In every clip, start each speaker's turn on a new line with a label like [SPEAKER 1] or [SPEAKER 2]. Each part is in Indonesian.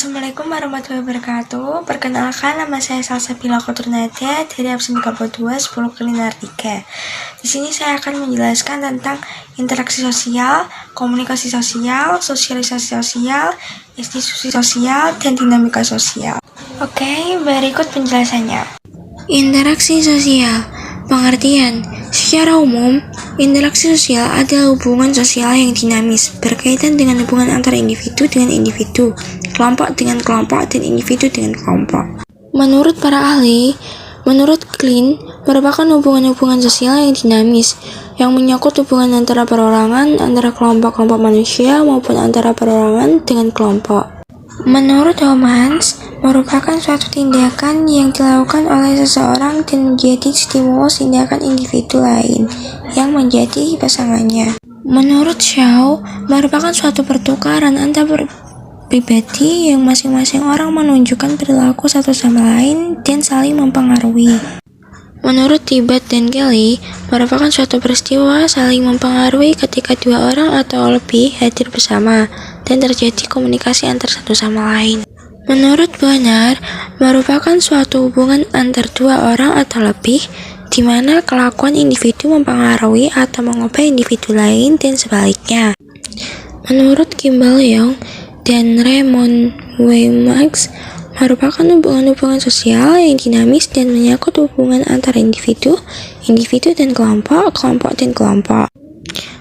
[SPEAKER 1] Assalamualaikum warahmatullahi wabarakatuh. Perkenalkan, nama saya Salsabila Koturnadia dari absen 32 10 kuliner 3. Di sini saya akan menjelaskan tentang interaksi sosial, komunikasi sosial, sosialisasi sosial, institusi sosial, dan dinamika sosial. Oke, berikut penjelasannya. Interaksi sosial. Pengertian. Secara umum, interaksi sosial adalah hubungan sosial yang dinamis, berkaitan dengan hubungan antara individu dengan individu, kelompok dengan kelompok, dan individu dengan kelompok. Menurut para ahli, menurut Klein, merupakan hubungan-hubungan sosial yang dinamis, yang menyangkut hubungan antara perorangan, antara kelompok-kelompok manusia, maupun antara perorangan dengan kelompok. Menurut Homans, merupakan suatu tindakan yang dilakukan oleh seseorang dan menjadi stimulus tindakan individu lain yang menjadi pasangannya. Menurut Shaw, merupakan suatu pertukaran antar pribadi yang masing-masing orang menunjukkan perilaku satu sama lain dan saling mempengaruhi. Menurut Tibat dan Kelly, merupakan suatu peristiwa saling mempengaruhi ketika dua orang atau lebih hadir bersama dan terjadi komunikasi antar satu sama lain. Menurut Bonner, merupakan suatu hubungan antar dua orang atau lebih, di mana kelakuan individu mempengaruhi atau mengubah individu lain dan sebaliknya. Menurut Kimball Young dan Raymond Weimarks, merupakan hubungan-hubungan sosial yang dinamis dan menyangkut hubungan antara individu, dan kelompok, dan kelompok.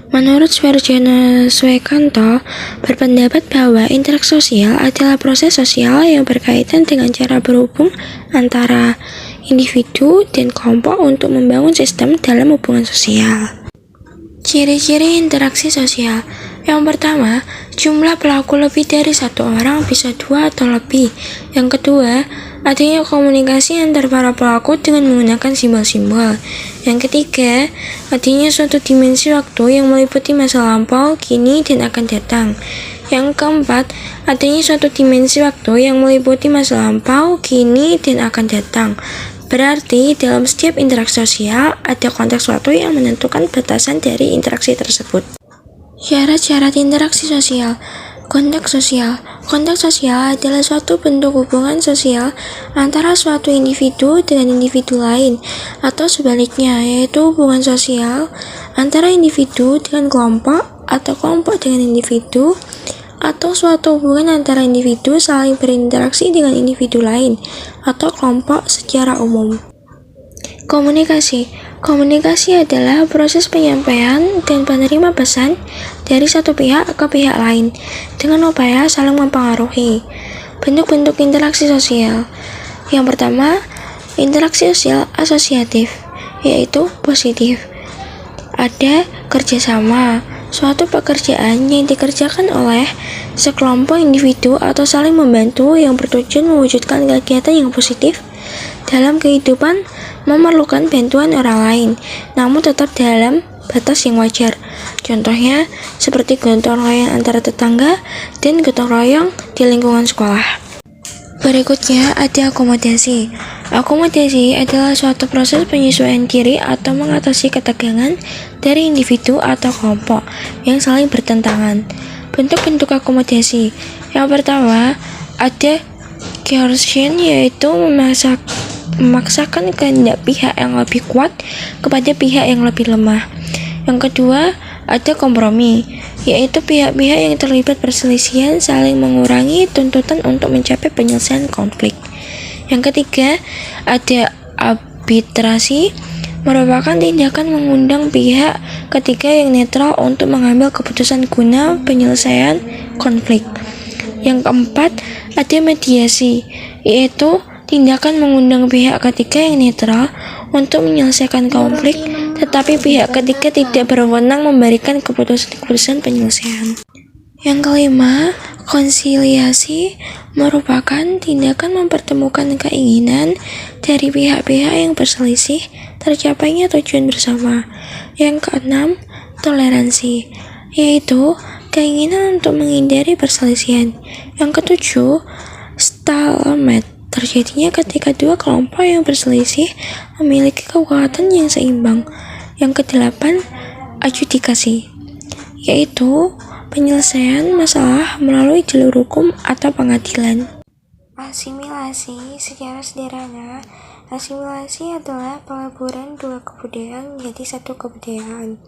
[SPEAKER 1] Menurut Sverjana Swekanto, berpendapat bahwa interaksi sosial adalah proses sosial yang berkaitan dengan cara berhubung antara individu dan kelompok untuk membangun sistem dalam hubungan sosial. Ciri-ciri interaksi sosial. Yang pertama, jumlah pelaku lebih dari satu orang, bisa dua atau lebih. Yang kedua, adanya komunikasi antar para pelaku dengan menggunakan simbol-simbol. Yang ketiga, adanya suatu dimensi waktu yang meliputi masa lampau, kini, dan akan datang. Yang keempat, adanya suatu dimensi waktu yang meliputi masa lampau, kini, dan akan datang. Berarti, dalam setiap interaksi sosial, ada konteks waktu yang menentukan batasan dari interaksi tersebut. Syarat-syarat interaksi sosial. Konteks sosial. Konteks sosial adalah suatu bentuk hubungan sosial antara suatu individu dengan individu lain, atau sebaliknya, yaitu hubungan sosial antara individu dengan kelompok, atau kelompok dengan individu, atau suatu hubungan antara individu saling berinteraksi dengan individu lain, atau kelompok secara umum. Komunikasi. Komunikasi adalah proses penyampaian dan penerima pesan dari satu pihak ke pihak lain dengan upaya saling mempengaruhi. Bentuk-bentuk interaksi sosial. Yang pertama, interaksi sosial asosiatif, yaitu positif. Ada kerjasama, suatu pekerjaan yang dikerjakan oleh sekelompok individu atau saling membantu yang bertujuan mewujudkan kegiatan yang positif dalam kehidupan, memerlukan bantuan orang lain, namun tetap dalam batas yang wajar. Contohnya, seperti gotong royong antara tetangga dan gotong royong di lingkungan sekolah. Berikutnya ada akomodasi. Akomodasi adalah suatu proses penyesuaian diri atau mengatasi ketegangan dari individu atau kelompok yang saling bertentangan. Bentuk-bentuk akomodasi. Yang pertama, ada coercion, yaitu memaksakan kehendak pihak yang lebih kuat kepada pihak yang lebih lemah. Yang kedua, ada kompromi, yaitu pihak-pihak yang terlibat perselisihan saling mengurangi tuntutan untuk mencapai penyelesaian konflik. Yang ketiga, ada arbitrasi, merupakan tindakan mengundang pihak ketiga yang netral untuk mengambil keputusan guna penyelesaian konflik. Yang keempat, ada mediasi, yaitu tindakan mengundang pihak ketiga yang netral untuk menyelesaikan konflik, tetapi pihak ketiga tidak berwenang memberikan keputusan penyelesaian. Yang kelima, konsiliasi, merupakan tindakan mempertemukan keinginan dari pihak-pihak yang berselisih tercapainya tujuan bersama. Yang keenam, toleransi, yaitu keinginan untuk menghindari perselisihan. Yang ketujuh, stalemate, terjadinya ketika dua kelompok yang berselisih memiliki kekuatan yang seimbang. Yang kedelapan, adjudikasi, yaitu penyelesaian masalah melalui jalur hukum atau pengadilan. Asimilasi secara sederhana, asimilasi adalah peleburan dua kebudayaan menjadi satu kebudayaan.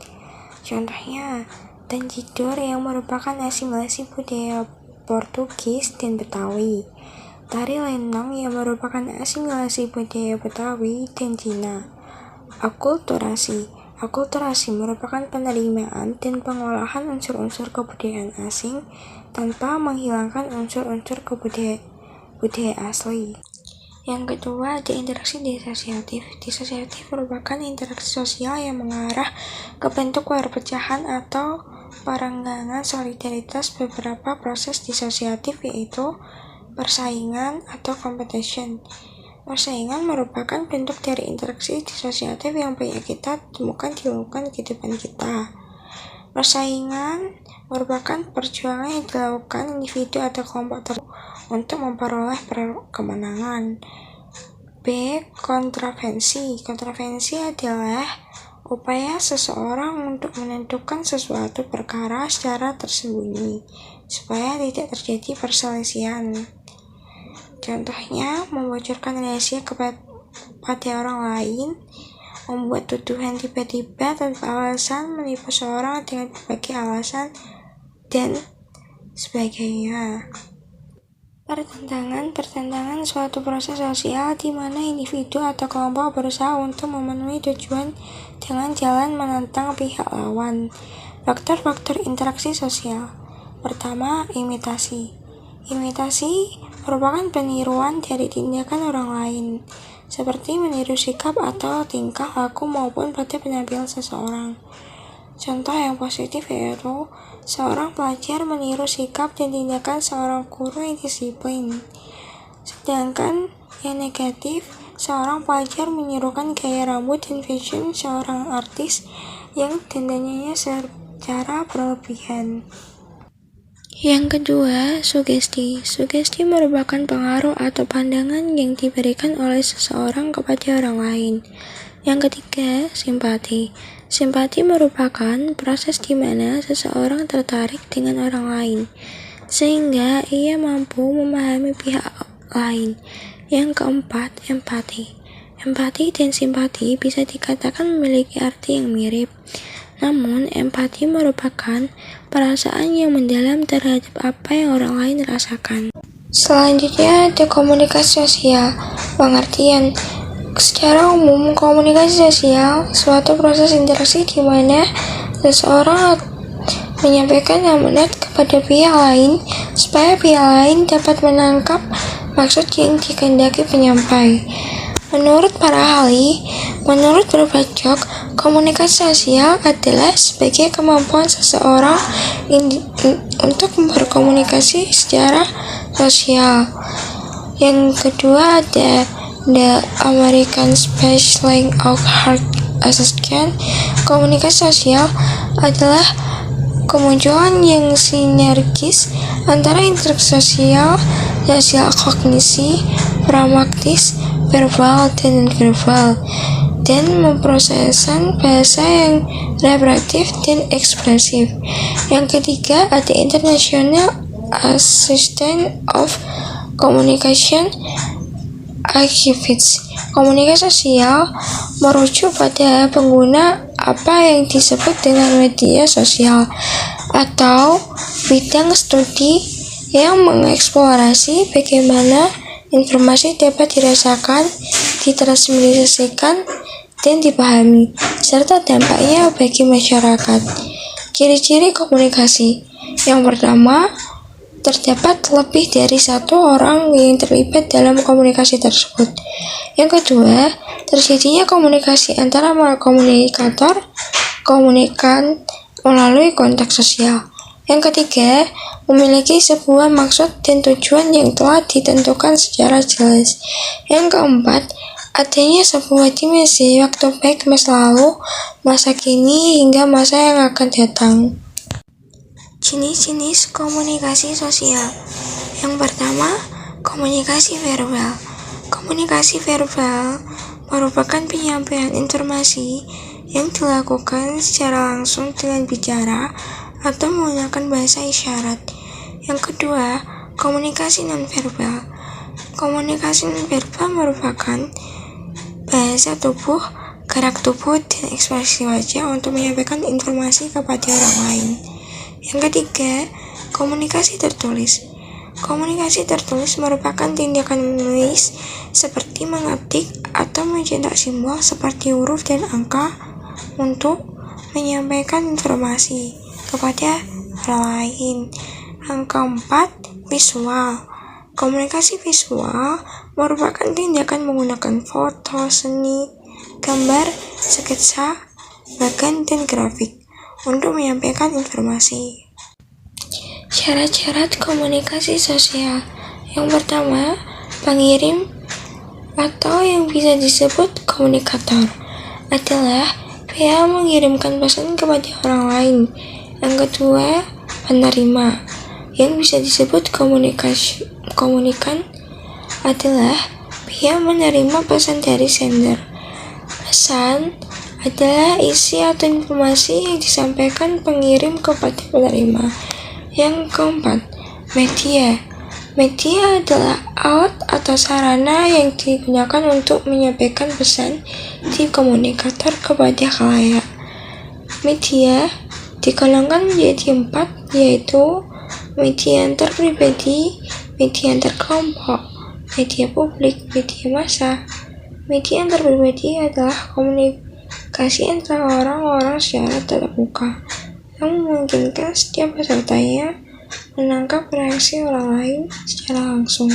[SPEAKER 1] Contohnya, Tanjidor yang merupakan asimilasi budaya Portugis dan Betawi. Tari Lenong yang merupakan asimilasi budaya Betawi dan Cina. Akulturasi merupakan penerimaan dan pengolahan unsur-unsur kebudayaan asing tanpa menghilangkan unsur-unsur budaya asli. Yang kedua, ada interaksi disosiatif. Disosiatif merupakan interaksi sosial yang mengarah ke bentuk perpecahan atau perenggangan solidaritas. Beberapa proses disosiatif yaitu persaingan atau competition. Persaingan merupakan bentuk dari interaksi disosiatif yang banyak kita temukan di lingkungan kehidupan kita. Persaingan merupakan perjuangan yang dilakukan individu atau kelompok tertentu untuk memperoleh kemenangan. B. Kontravensi. Kontravensi adalah upaya seseorang untuk menentukan sesuatu perkara secara tersembunyi supaya tidak terjadi perselisihan. Contohnya, membocorkan rahasia kepada orang lain, membuat tuduhan tiba-tiba tanpa alasan, menipu seorang dengan berbagai alasan, dan sebagainya. Pertentangan suatu proses sosial di mana individu atau kelompok berusaha untuk memenuhi tujuan dengan jalan menantang pihak lawan. Faktor-faktor interaksi sosial. Pertama, imitasi. Imitasi merupakan peniruan dari tindakan orang lain, seperti meniru sikap atau tingkah laku maupun pada penampilan seseorang. Contoh yang positif yaitu seorang pelajar meniru sikap dan tindakan seorang guru yang disiplin. Sedangkan yang negatif, seorang pelajar menirukan gaya rambut dan fashion seorang artis yang dandanannya secara berlebihan. Yang kedua, sugesti. Sugesti merupakan pengaruh atau pandangan yang diberikan oleh seseorang kepada orang lain. Yang ketiga, simpati. Simpati merupakan proses di mana seseorang tertarik dengan orang lain, sehingga ia mampu memahami pihak lain. Yang keempat, empati. Empati dan simpati bisa dikatakan memiliki arti yang mirip. Namun, empati merupakan perasaan yang mendalam terhadap apa yang orang lain rasakan. Selanjutnya ada komunikasi sosial. Pengertian. Secara umum, komunikasi sosial suatu proses interaksi di mana seseorang menyampaikan amanat kepada pihak lain supaya pihak lain dapat menangkap maksud yang dikehendaki penyampai. Menurut para ahli, menurut berbacok, komunikasi sosial adalah sebagai kemampuan seseorang untuk berkomunikasi secara sosial. Yang kedua ada The American Spelling of Heart Association. Komunikasi sosial adalah kemunculan yang sinergis antara interaksi sosial kognisi, pragmatis, verbal dan non-verbal, dan memproseskan bahasa yang reflektif dan ekspresif. Yang ketiga ada International Association of Communication Activists. Komunikasi sosial merujuk pada pengguna apa yang disebut dengan media sosial atau bidang studi yang mengeksplorasi bagaimana informasi dapat dirasakan, ditransmisikan, dan dipahami, serta dampaknya bagi masyarakat. Ciri-ciri komunikasi. Yang pertama, terdapat lebih dari satu orang yang terlibat dalam komunikasi tersebut. Yang kedua, terjadinya komunikasi antara komunikator, komunikan melalui konteks sosial. Yang ketiga, memiliki sebuah maksud dan tujuan yang telah ditentukan secara jelas. Yang keempat, adanya sebuah dimensi waktu baik masa lalu, masa kini, hingga masa yang akan datang. Jenis-jenis komunikasi sosial. Yang pertama, komunikasi verbal. Komunikasi verbal merupakan penyampaian informasi yang dilakukan secara langsung dengan bicara atau menggunakan bahasa isyarat. Yang kedua, komunikasi nonverbal. Komunikasi nonverbal merupakan bahasa tubuh, gerak tubuh, dan ekspresi wajah untuk menyampaikan informasi kepada orang lain. Yang ketiga, komunikasi tertulis. Komunikasi tertulis merupakan tindakan menulis seperti mengetik atau mencetak simbol seperti huruf dan angka untuk menyampaikan informasi kepada orang lain. Yang keempat, visual. Komunikasi visual merupakan tindakan menggunakan foto, seni, gambar, sketsa, bagan, dan grafik untuk menyampaikan informasi. Syarat-syarat komunikasi sosial. Yang pertama, pengirim atau yang bisa disebut komunikator adalah pihak yang mengirimkan pesan kepada orang lain. Yang kedua, penerima yang bisa disebut komunikan adalah pihak menerima pesan dari sender. Pesan adalah isi atau informasi yang disampaikan pengirim kepada penerima. Yang keempat, media. Media adalah alat atau sarana yang digunakan untuk menyampaikan pesan di komunikator kepada khalayak. Media digolongkan menjadi 4, yaitu media antar pribadi, media antar kelompok, media publik, media massa. Media antar pribadi adalah komunikasi antara orang-orang secara tatap muka yang memungkinkan setiap pesertanya menangkap reaksi orang lain secara langsung,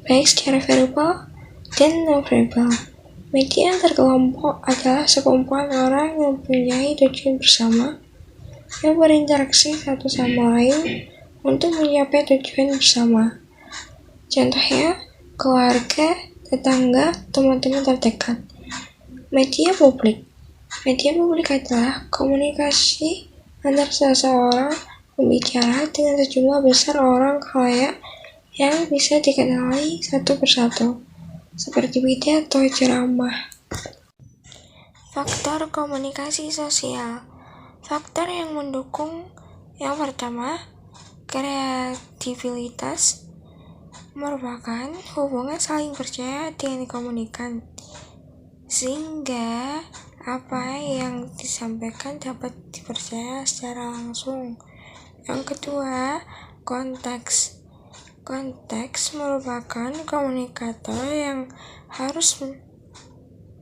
[SPEAKER 1] baik secara verbal dan non-verbal. Media antar kelompok adalah sekumpulan orang yang mempunyai tujuan bersama, yang berinteraksi satu sama lain untuk mencapai tujuan bersama. Contohnya, keluarga, tetangga, teman-teman terdekat. Media publik. Media publik adalah komunikasi antar seseorang pembicara dengan sejumlah besar orang khalayak yang bisa dikenali satu persatu, seperti pidato, ceramah. Faktor komunikasi sosial. Faktor yang mendukung yang pertama, kredibilitas merupakan hubungan saling percaya dengan komunikan, sehingga apa yang disampaikan dapat dipercaya secara langsung. Yang kedua, konteks. Konteks merupakan komunikator yang harus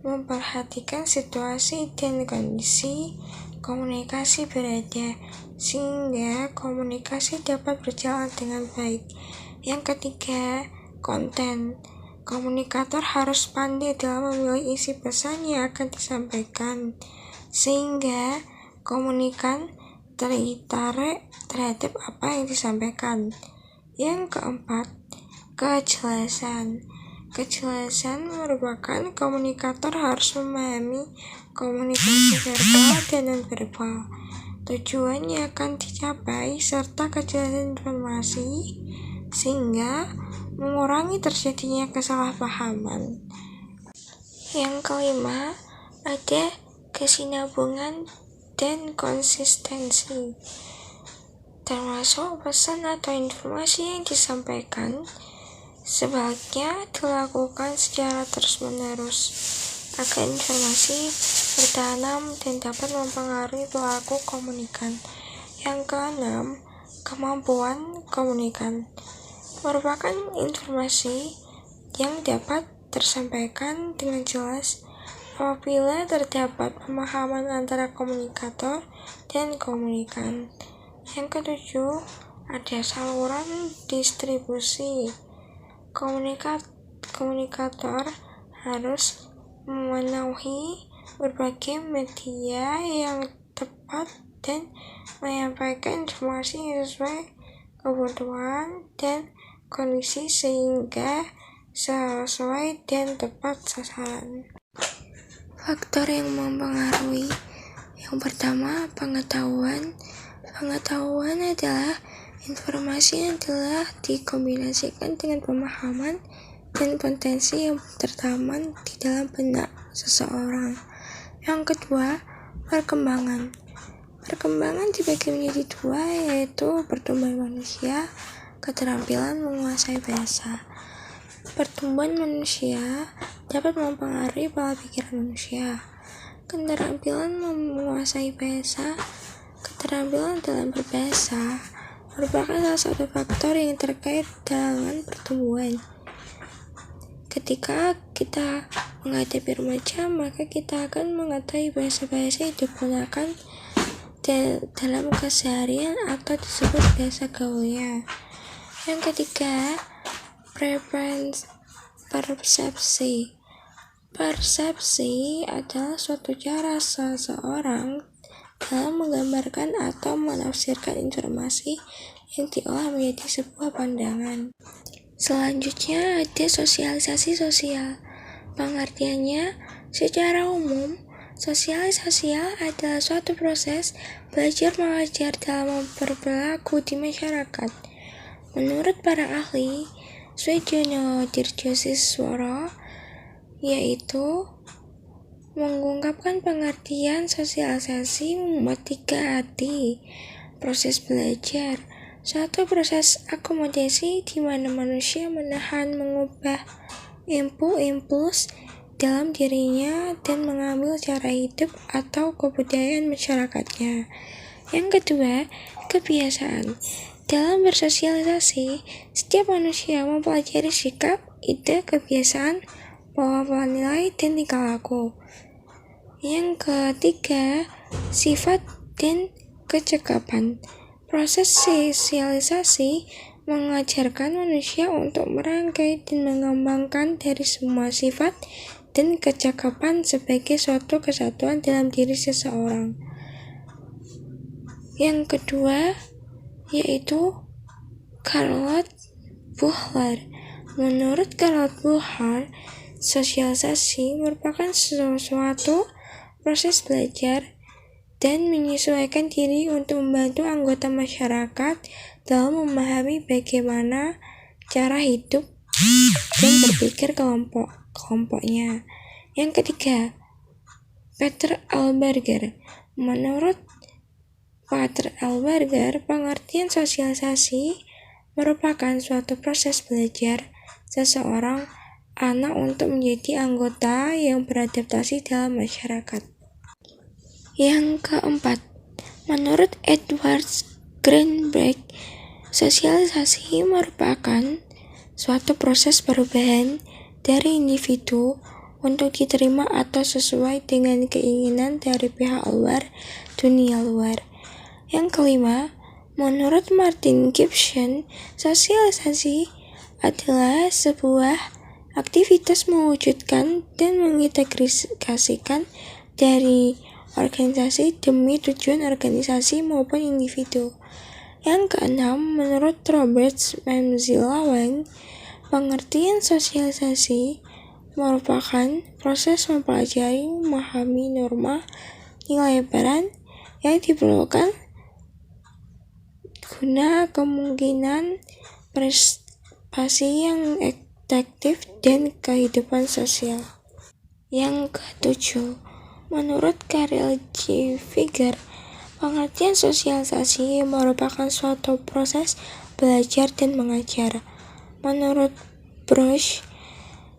[SPEAKER 1] memperhatikan situasi dan kondisi komunikasi berada, sehingga komunikasi dapat berjalan dengan baik. Yang ketiga, konten. Komunikator harus pandai dalam memilih isi pesan yang akan disampaikan, sehingga komunikan tertarik terhadap apa yang disampaikan. Yang keempat, kejelasan. Kejelasan merupakan komunikator harus memahami komunikasi verbal dan non-verbal, tujuan yang akan dicapai, serta kejelasan informasi, sehingga mengurangi terjadinya kesalahpahaman. Yang kelima, ada kesinambungan dan konsistensi, termasuk pesan atau informasi yang disampaikan sebaiknya dilakukan secara terus-menerus agar informasi bertanam dan dapat mempengaruhi pelaku komunikan. Yang keenam, kemampuan komunikan merupakan informasi yang dapat tersampaikan dengan jelas apabila terdapat pemahaman antara komunikator dan komunikan. Yang ketujuh, ada saluran distribusi. Komunikator harus memenuhi berbagai media yang tepat dan menyampaikan informasi sesuai kebutuhan dan kondisi sehingga sesuai dan tepat sasaran. Faktor yang mempengaruhi. Yang pertama, pengetahuan. Pengetahuan adalah informasi yang telah dikombinasikan dengan pemahaman dan potensi yang tertanam di dalam benak seseorang. Yang kedua, perkembangan. Perkembangan dibagi menjadi dua, yaitu pertumbuhan manusia, keterampilan menguasai bahasa. Pertumbuhan manusia dapat mempengaruhi pola pikir manusia. Keterampilan menguasai bahasa, keterampilan dalam berbahasa merupakan salah satu faktor yang terkait dengan pertumbuhan. Ketika kita menghadapi remaja, maka kita akan mengetahui bahasa-bahasa yang digunakan dalam keseharian atau disebut bahasa gaulnya. Yang ketiga, persepsi. Persepsi adalah suatu cara seseorang dalam menggambarkan atau menafsirkan informasi yang diolah menjadi sebuah pandangan. Selanjutnya ada sosialisasi sosial. Pengertiannya, secara umum, sosialisasi adalah suatu proses belajar mengajar dalam berperilaku di masyarakat. Menurut para ahli, Swedono Dirjosisworo, yaitu mengungkapkan pengertian sosialisasi membuat tiga arti. Proses belajar, suatu proses akomodasi di mana manusia menahan mengubah impuls dalam dirinya dan mengambil cara hidup atau kebudayaan masyarakatnya. Yang kedua, kebiasaan. Dalam bersosialisasi, setiap manusia mempelajari sikap, ide, kebiasaan, pola nilai, dan tingkah laku. Yang ketiga, sifat dan kecakapan. Proses sosialisasi mengajarkan manusia untuk merangkai dan mengembangkan dari semua sifat dan kecakapan sebagai suatu kesatuan dalam diri seseorang. Yang kedua, yaitu Charlotte Buchler. Menurut Charlotte Buchler, sosialisasi merupakan suatu proses belajar dan menyesuaikan diri untuk membantu anggota masyarakat dalam memahami bagaimana cara hidup dan berpikir kelompoknya. Yang ketiga, Peter Alberger. Menurut Peter Alberger, pengertian sosialisasi merupakan suatu proses belajar seseorang anak untuk menjadi anggota yang beradaptasi dalam masyarakat. Yang keempat, menurut Edward Greenberg, sosialisasi merupakan suatu proses perubahan dari individu untuk diterima atau sesuai dengan keinginan dari pihak luar, dunia luar. Yang kelima, menurut Martin Gibson, sosialisasi adalah sebuah aktivitas mewujudkan dan mengintegrasikan dari organisasi demi tujuan organisasi maupun individu. Yang keenam, menurut Robert Mamzilawang, pengertian sosialisasi merupakan proses mempelajari, memahami norma, nilai peran yang diperlukan guna kemungkinan prestasi yang efektif dan kehidupan sosial. Yang ketujuh, menurut Karel J. Figger, pengertian sosialisasi merupakan suatu proses belajar dan mengajar. Menurut Bruce,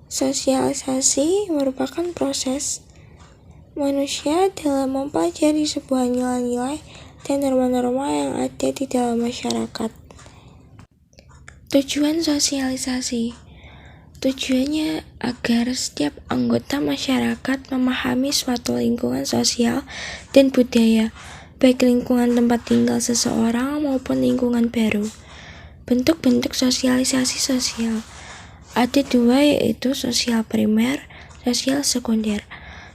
[SPEAKER 1] sosialisasi merupakan proses manusia dalam mempelajari sebuah nilai-nilai dan norma-norma yang ada di dalam masyarakat. Tujuan sosialisasi. Tujuannya agar setiap anggota masyarakat memahami suatu lingkungan sosial dan budaya, baik lingkungan tempat tinggal seseorang maupun lingkungan baru. Bentuk-bentuk sosialisasi sosial. Ada dua, yaitu sosial primer, sosial sekunder.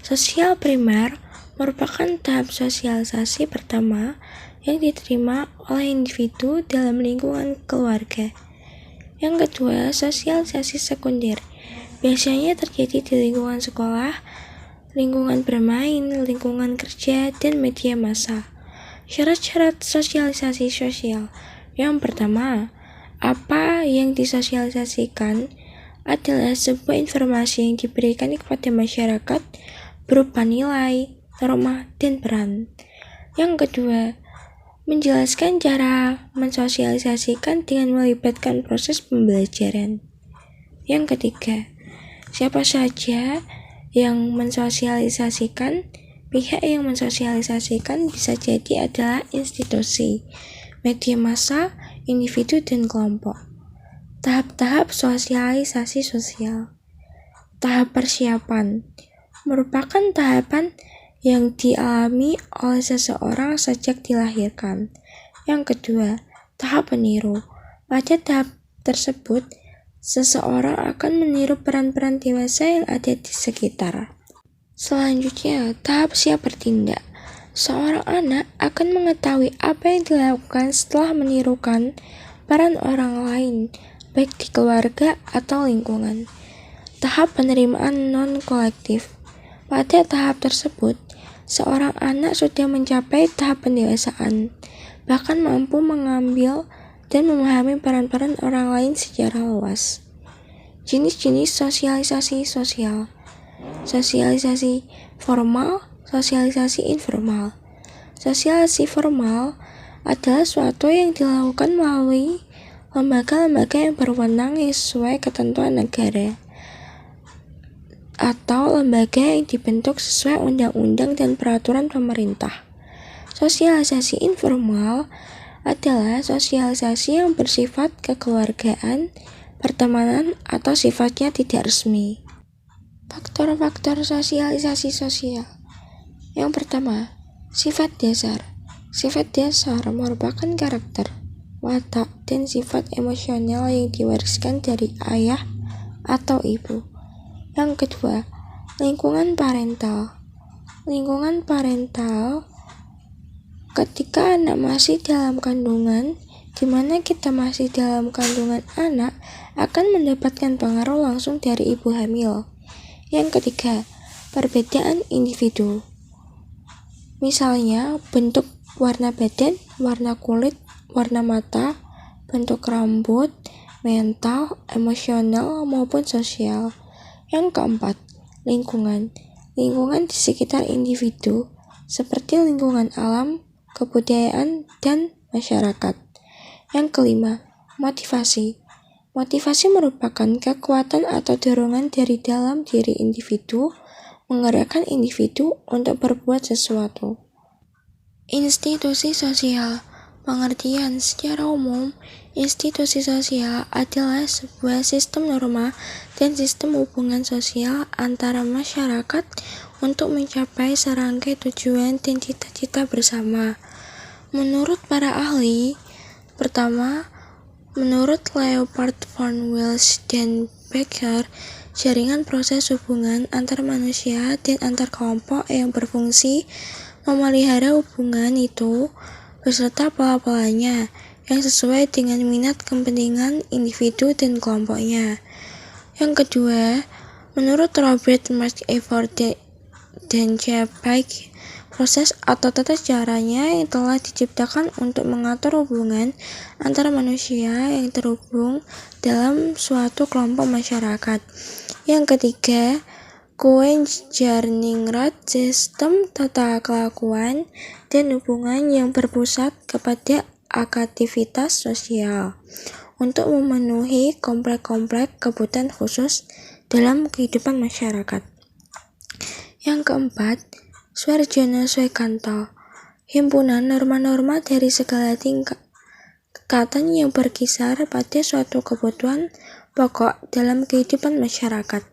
[SPEAKER 1] Sosial primer merupakan tahap sosialisasi pertama yang diterima oleh individu dalam lingkungan keluarga. Yang kedua, sosialisasi sekunder. Biasanya terjadi di lingkungan sekolah, lingkungan bermain, lingkungan kerja, dan media massa. Syarat-syarat sosialisasi sosial. Yang pertama, apa yang disosialisasikan adalah sebuah informasi yang diberikan kepada masyarakat berupa nilai, norma, dan peran. Yang kedua, menjelaskan cara mensosialisasikan dengan melibatkan proses pembelajaran. Yang ketiga, siapa saja yang mensosialisasikan? Pihak yang mensosialisasikan bisa jadi adalah institusi, media massa, individu, dan kelompok. Tahap-tahap sosialisasi sosial. Tahap persiapan merupakan tahapan yang dialami oleh seseorang sejak dilahirkan. Yang kedua, tahap meniru. Pada tahap tersebut, seseorang akan meniru peran-peran dewasa yang ada di sekitar. Selanjutnya, tahap siap bertindak. Seorang anak akan mengetahui apa yang dilakukan setelah menirukan peran orang lain, baik di keluarga atau lingkungan. Tahap penerimaan non-kolektif. Pada tahap tersebut, seorang anak sudah mencapai tahap pendewasaan, bahkan mampu mengambil dan memahami peran-peran orang lain secara luas. Jenis-jenis sosialisasi sosial. Sosialisasi formal, sosialisasi informal. Sosialisasi formal adalah suatu yang dilakukan melalui lembaga-lembaga yang berwenang yang sesuai ketentuan negara atau lembaga yang dibentuk sesuai undang-undang dan peraturan pemerintah. Sosialisasi informal adalah sosialisasi yang bersifat kekeluargaan, pertemanan, atau sifatnya tidak resmi. Faktor-faktor sosialisasi sosial. Yang pertama, sifat dasar. Sifat dasar merupakan karakter, watak, dan sifat emosional yang diwariskan dari ayah atau ibu. Yang kedua, lingkungan parental. Lingkungan parental ketika anak masih dalam kandungan, di mana kita masih dalam kandungan anak, akan mendapatkan pengaruh langsung dari ibu hamil. Yang ketiga, perbedaan individu. Misalnya, bentuk warna badan, warna kulit, warna mata, bentuk rambut, mental, emosional, maupun sosial. Yang keempat, lingkungan. Lingkungan di sekitar individu, seperti lingkungan alam, kebudayaan, dan masyarakat. Yang kelima, motivasi. Motivasi merupakan kekuatan atau dorongan dari dalam diri individu, menggerakkan individu untuk berbuat sesuatu. Institusi sosial. Pengertian secara umum, institusi sosial adalah sebuah sistem norma dan sistem hubungan sosial antara masyarakat untuk mencapai serangkai tujuan dan cita-cita bersama. Menurut para ahli, pertama, menurut Leopold von Wels dan Becker, jaringan proses hubungan antar manusia dan antar kelompok yang berfungsi memelihara hubungan itu beserta pola-polanya yang sesuai dengan minat kepentingan individu dan kelompoknya. Yang kedua, menurut Robert Mark Evor dan J. Pike, proses atau tata caranya yang telah diciptakan untuk mengatur hubungan antara manusia yang terhubung dalam suatu kelompok masyarakat. Yang ketiga, Cohen-Jarningrat, sistem tata kelakuan dan hubungan yang berpusat kepada aktivitas sosial untuk memenuhi komplek-komplek kebutuhan khusus dalam kehidupan masyarakat. Yang keempat, Swarjana Swekanto, himpunan norma-norma dari segala tingkatan yang berkisar pada suatu kebutuhan pokok dalam kehidupan masyarakat.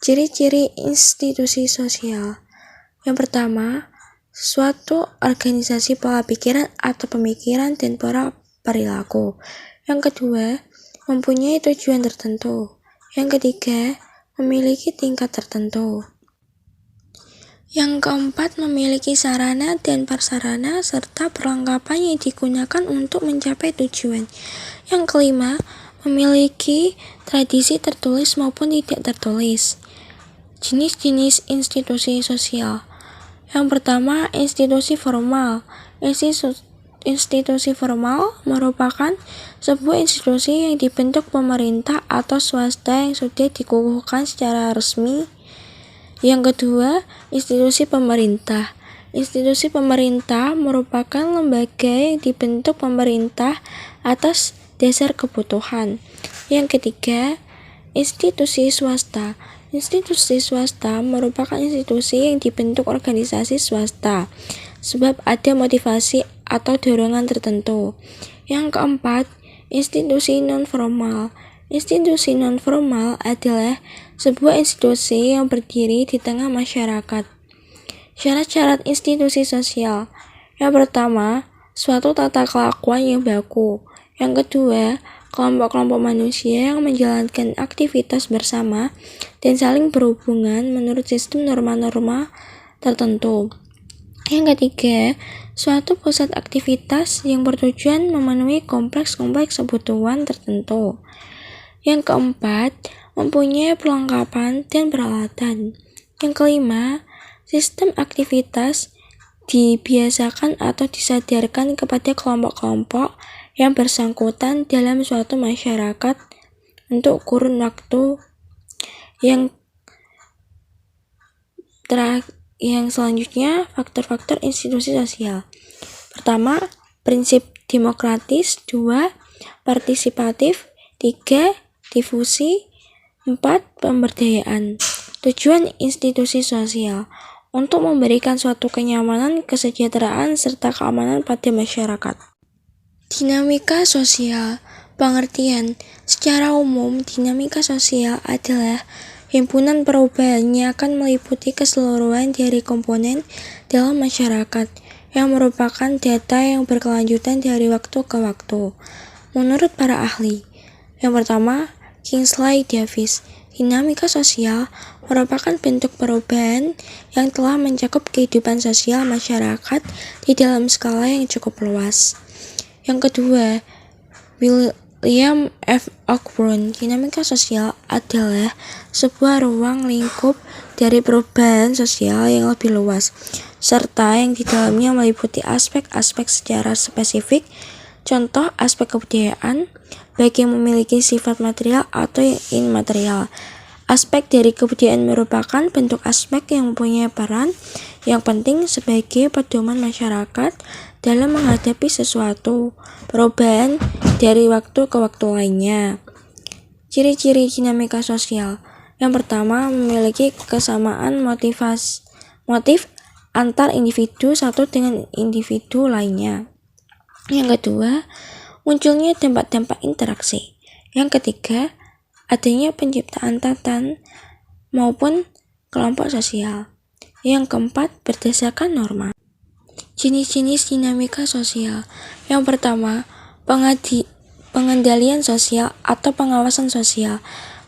[SPEAKER 1] Ciri-ciri institusi sosial. Yang pertama, suatu organisasi pola pikiran atau pemikiran dan pola perilaku. Yang kedua, mempunyai tujuan tertentu. Yang ketiga, memiliki tingkat tertentu. Yang keempat, memiliki sarana dan prasarana serta perlengkapan yang digunakan untuk mencapai tujuan. Yang kelima, memiliki tradisi tertulis maupun tidak tertulis. Jenis-jenis institusi sosial. Yang pertama, institusi formal. Institusi formal merupakan sebuah institusi yang dibentuk pemerintah atau swasta yang sudah dikukuhkan secara resmi. Yang kedua, institusi pemerintah. Institusi pemerintah merupakan lembaga yang dibentuk pemerintah atas dasar kebutuhan. Yang ketiga, institusi swasta. Institusi swasta merupakan institusi yang dibentuk organisasi swasta, sebab ada motivasi atau dorongan tertentu. Yang keempat, institusi non-formal. Institusi non-formal adalah sebuah institusi yang berdiri di tengah masyarakat. Syarat-syarat institusi sosial. Yang pertama, suatu tata kelakuan yang baku. Yang kedua, kelompok-kelompok manusia yang menjalankan aktivitas bersama dan saling berhubungan menurut sistem norma-norma tertentu. Yang ketiga, suatu pusat aktivitas yang bertujuan memenuhi kompleks-kompleks kebutuhan tertentu. Yang keempat, mempunyai perlengkapan dan peralatan. Yang kelima, sistem aktivitas dibiasakan atau disadarkan kepada kelompok-kelompok yang bersangkutan dalam suatu masyarakat untuk kurun waktu yang selanjutnya, faktor-faktor institusi sosial. Pertama, prinsip demokratis. 2, partisipatif. 3, difusi. 4, pemberdayaan. Tujuan institusi sosial untuk memberikan suatu kenyamanan, kesejahteraan, serta keamanan pada masyarakat. Dinamika sosial. Pengertian. Secara umum, dinamika sosial adalah himpunan perubahan yang akan meliputi keseluruhan dari komponen dalam masyarakat yang merupakan data yang berkelanjutan dari waktu ke waktu. Menurut para ahli, yang pertama, Kingsley Davis, dinamika sosial merupakan bentuk perubahan yang telah mencakup kehidupan sosial masyarakat di dalam skala yang cukup luas. Yang kedua, William F. Cockburn, dinamika sosial adalah sebuah ruang lingkup dari perubahan sosial yang lebih luas, serta yang di dalamnya meliputi aspek-aspek secara spesifik, contoh aspek kebudayaan, baik yang memiliki sifat material atau yang immaterial. Aspek dari kebudayaan merupakan bentuk aspek yang mempunyai peran yang penting sebagai pedoman masyarakat dalam menghadapi sesuatu perubahan dari waktu ke waktu lainnya. Ciri-ciri dinamika sosial. Yang pertama, memiliki kesamaan motif antar individu satu dengan individu lainnya. Yang kedua, munculnya dampak-dampak interaksi. Yang ketiga, adanya penciptaan tatan maupun kelompok sosial. Yang keempat, berdasarkan norma. Jenis-jenis dinamika sosial. Yang pertama, pengendalian sosial atau pengawasan sosial.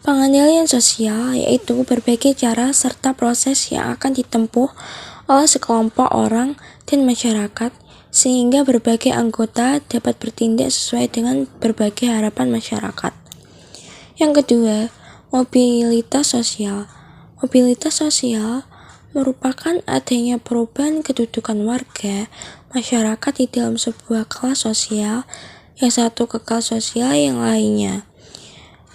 [SPEAKER 1] Pengendalian sosial yaitu berbagai cara serta proses yang akan ditempuh oleh sekelompok orang dan masyarakat sehingga berbagai anggota dapat bertindak sesuai dengan berbagai harapan masyarakat. Yang kedua, mobilitas sosial. Mobilitas sosial merupakan adanya perubahan kedudukan warga masyarakat di dalam sebuah kelas sosial yang satu ke kelas sosial yang lainnya.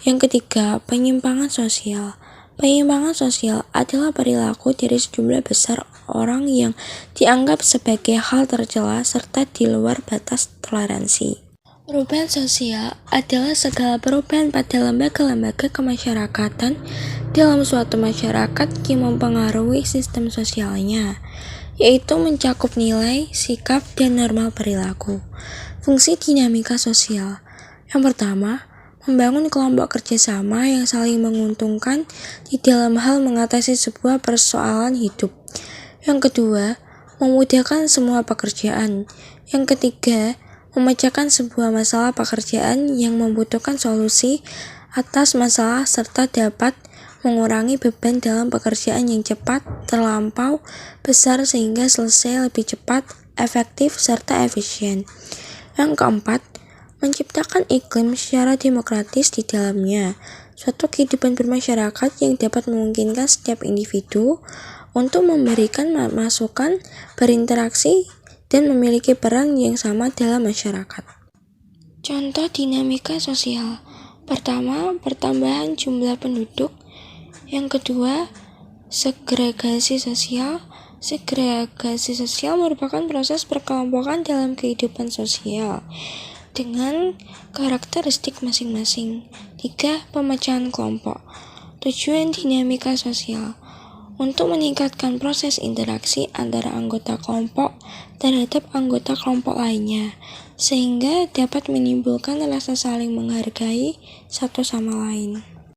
[SPEAKER 1] Yang ketiga, penyimpangan sosial. Penyimpangan sosial adalah perilaku dari sejumlah besar orang yang dianggap sebagai hal tercela serta di luar batas toleransi. Perubahan sosial adalah segala perubahan pada lembaga-lembaga kemasyarakatan dalam suatu masyarakat yang mempengaruhi sistem sosialnya, yaitu mencakup nilai, sikap, dan norma perilaku. Fungsi dinamika sosial. Yang pertama, membangun kelompok kerjasama yang saling menguntungkan di dalam hal mengatasi sebuah persoalan hidup. Yang kedua, memudahkan semua pekerjaan. Yang ketiga, memecahkan sebuah masalah pekerjaan yang membutuhkan solusi atas masalah serta dapat mengurangi beban dalam pekerjaan yang cepat, terlampau besar sehingga selesai lebih cepat, efektif, serta efisien. Yang keempat, menciptakan iklim secara demokratis di dalamnya, suatu kehidupan bermasyarakat yang dapat memungkinkan setiap individu untuk memberikan masukan, berinteraksi, dan memiliki peran yang sama dalam masyarakat. Contoh dinamika sosial. Pertama, pertambahan jumlah penduduk. Yang kedua, segregasi sosial. Segregasi sosial merupakan proses perkelompokan dalam kehidupan sosial dengan karakteristik masing-masing. 3. Pemecahan kelompok. Tujuan dinamika sosial untuk meningkatkan proses interaksi antara anggota kelompok terhadap anggota kelompok lainnya, sehingga dapat menimbulkan rasa saling menghargai satu sama lain.